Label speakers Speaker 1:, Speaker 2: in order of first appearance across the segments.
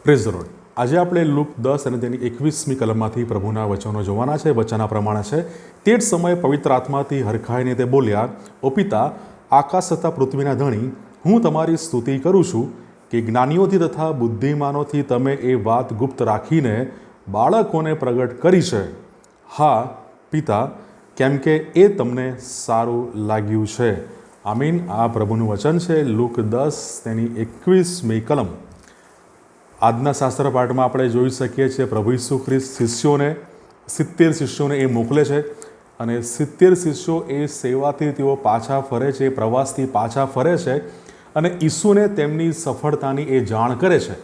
Speaker 1: Praise the lord. આજે આપણે look 10 અને તેની 21મી કલમમાંથી પ્રભુના વચનો જોવાના છે। વચના પ્રમાણે છે, તે જ સમયે પવિત્ર આત્માથી હરખાઈને તે બોલ્યા, ઓ પિતા, આકાશ તથા પૃથ્વીના ધણી, હું તમારી સ્તુતિ કરું છું કે જ્ઞાનીઓથી તથા બુદ્ધિમાનોથી તમે એ વાત ગુપ્ત રાખીને બાળકોને પ્રગટ કરી છે। હા પિતા, કેમ કે એ તમને સારું લાગ્યું છે। આમીન। આ પ્રભુનું વચન છે। લુક 10 તેની 21મી કલમ। આજના શાસ્ત્ર પાઠમાં આપણે જોઈ શકીએ છીએ પ્રભુ ઈસુ ખ્રિસ્ત શિષ્યોને 70 શિષ્યોને એ મોકલે છે અને 70 શિષ્યો એ સેવાથી તેઓ પાછા ફરે છે, પ્રવાસથી પાછા ફરે છે અને ઈસુને તેમની સફળતાની એ જાણ કરે છે।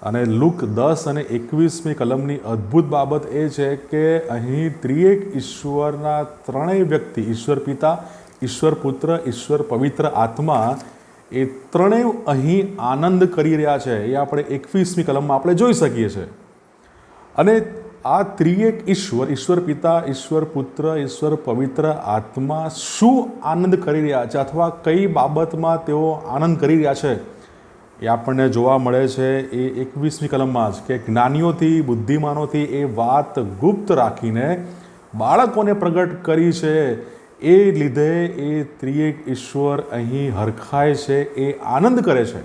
Speaker 1: અને લુક 10 અને 21મી કલમની અદ્ભુત બાબત એ છે કે અહીં ત્રિએક ઈશ્વરના ત્રણેય વ્યક્તિ, ઈશ્વર પિતા, ઈશ્વર પુત્ર, ઈશ્વર પવિત્ર આત્મા, એ ત્રણેય અહીં આનંદ કરી રહ્યા છે। એ આપણે 21મી કલમમાં આપણે જોઈ શકીએ છીએ। અને આ ત્રિએક ઈશ્વર, ઈશ્વર પિતા, ઈશ્વર પુત્ર, ઈશ્વર પવિત્ર આત્મા શું આનંદ કરી રહ્યા છે અથવા કઈ બાબતમાં તેઓ આનંદ કરી રહ્યા છે એ આપણને જોવા મળે છે એ 21મી કલમમાં જ, કે જ્ઞાનીઓથી, બુદ્ધિમાનોથી એ વાત ગુપ્ત રાખીને બાળકોને પ્રગટ કરી છે। એ લીધે એ ત્રિએક ઈશ્વર અહીં હરખાય છે, એ આનંદ કરે છે।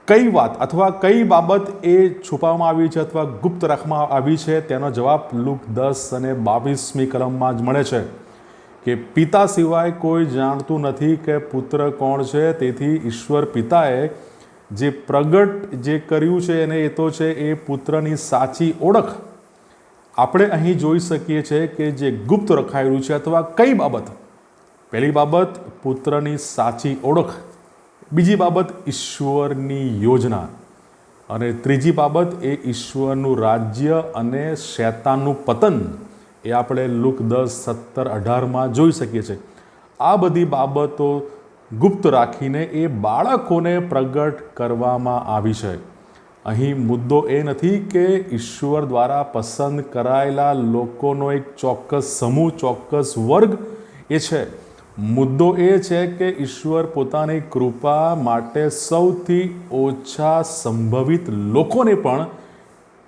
Speaker 1: કઈ વાત અથવા કઈ બાબત એ છુપાવવામાં આવી છે અથવા ગુપ્ત રાખવામાં આવી છે તેનો જવાબ લુક 10 અને 22મી કલમમાં જ મળે છે કે પિતા સિવાય કોઈ જાણતું નથી કે પુત્ર કોણ છે, તેથી ઈશ્વર પિતાએ જે પ્રગટ જે કર્યું છે અને એ તો છે એ પુત્રની સાચી ઓળખ। આપણે અહીં જોઈ શકીએ છીએ કે જે ગુપ્ત રખાયેલું છે અથવા કઈ બાબત, પહેલી બાબત પુત્રની સાચી ઓળખ, બીજી બાબત ઈશ્વરની યોજના અને ત્રીજી બાબત એ ઈશ્વરનું રાજ્ય અને શૈતાનનું પતન। એ આપણે લુક 10, 17, 18માં જોઈ શકીએ છીએ। આ બધી બાબતો ગુપ્ત રાખીને એ બાળકોને પ્રગટ કરવામાં આવી છે। અહીં મુદ્દો એ નથી કે ઈશ્વર દ્વારા પસંદ કરાયેલા લોકોનો એક ચોક્કસ સમૂહ, ચોક્કસ વર્ગ એ છે। મુદ્દો એ છે કે ઈશ્વર પોતાની કૃપા માટે સૌથી ઓછા સંભવિત લોકોને પણ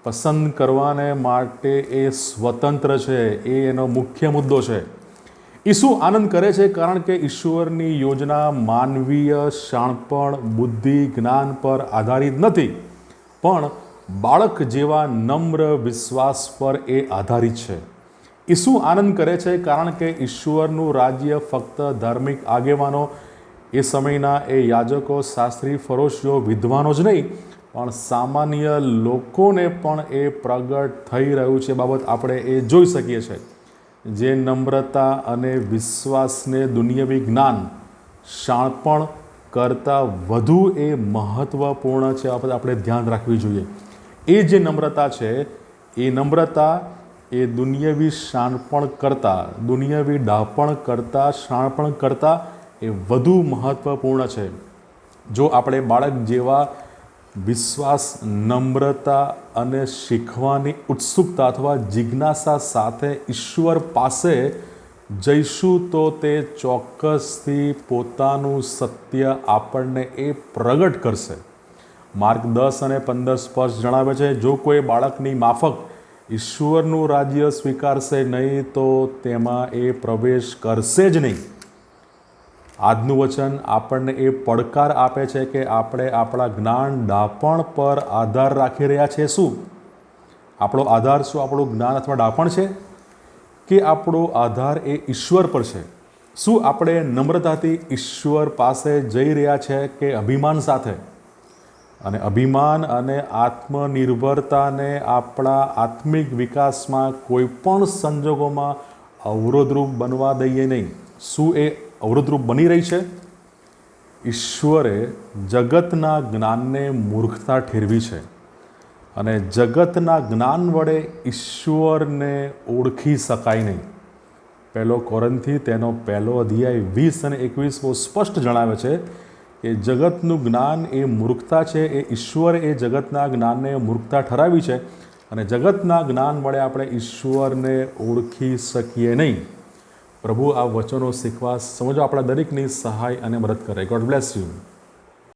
Speaker 1: પસંદ કરવાને માટે એ સ્વતંત્ર છે। એ એનો મુખ્ય મુદ્દો છે। ઈસુ આનંદ કરે છે કારણ કે ઈશ્વરની યોજના માનવીય શાણપણ, બુદ્ધિ, જ્ઞાન પર આધારિત નથી, પણ બાળક જેવા નમ્ર વિશ્વાસ પર એ આધારિત છે। ઈસુ આનંદ કરે છે કારણ કે ઈશ્વરનું રાજ્ય ફક્ત ધાર્મિક આગેવાનો, એ સમયના એ યાજકો, શાસ્ત્રી, ફરોશીઓ, વિદ્વાનો જ નહીં, પણ સામાન્ય લોકોને પણ એ પ્રગટ થઈ રહ્યું છે। બાબત આપણે એ જોઈ શકીએ છીએ। જે નમ્રતા અને વિશ્વાસને દુનિયાવી જ્ઞાન, શાણપણ કરતાં વધુ એ મહત્ત્વપૂર્ણ છે, આપણે ધ્યાન રાખવી જોઈએ। એ જે નમ્રતા છે, એ નમ્રતા એ દુનિયાવી શાણપણ કરતાં, દુનિયાવી ડાપણ કરતાં, શાણપણ કરતાં એ વધુ મહત્ત્વપૂર્ણ છે। જો આપણે બાળક જેવા વિશ્વાસ, નમ્રતા અને શીખવાની ઉત્સુકતા અથવા જિજ્ઞાસા સાથે ઈશ્વર પાસે જઈશું તો તે ચોક્કસથી પોતાનું સત્ય આપણને એ પ્રગટ કરશે। માર્ક 10 અને 15 સ્પષ્ટ જણાવે છે, જો કોઈ બાળકની માફક ઈશ્વરનું રાજ્ય સ્વીકારશે નહીં તો તેમાં એ પ્રવેશ કરશે જ નહીં। આજનું વચન આપણને એ પડકાર આપે છે કે આપણે આપણા જ્ઞાન, ડાપણ પર આધાર રાખી રહ્યા છીએ। શું આપણો આધાર, શું આપણું જ્ઞાન અથવા ડાપણ છે કે આપણો આધાર એ ઈશ્વર પર છે? શું આપણે નમ્રતાથી ઈશ્વર પાસે જઈ રહ્યા છે કે અભિમાન સાથે? અને અભિમાન અને આત્મનિર્ભરતાને આપણા આત્મિક વિકાસમાં કોઈ પણ સંજોગોમાં અવરોધરૂપ બનવા દઈએ નહીં। શું એ અવરોધરૂપ બની રહી છે? ઈશ્વરે જગતના જ્ઞાનને મૂર્ખતા ઠેરવી છે અને જગતના જ્ઞાન વડે ઈશ્વરને ઓળખી શકાય નહીં। પહેલો કોરિન્થી તેનો 1 અધ્યાય 20 અને 21 બહુ સ્પષ્ટ જણાવે છે કે જગતનું જ્ઞાન એ મૂર્ખતા છે। એ ઈશ્વરે એ જગતના જ્ઞાનને મૂર્ખતા ઠરાવી છે અને જગતના જ્ઞાન વડે આપણે ઈશ્વરને ઓળખી શકીએ નહીં। પ્રભુ આ વચનો શીખવા, સમજવા આપણા દરેકની સહાય અને મદદ કરે। God bless you.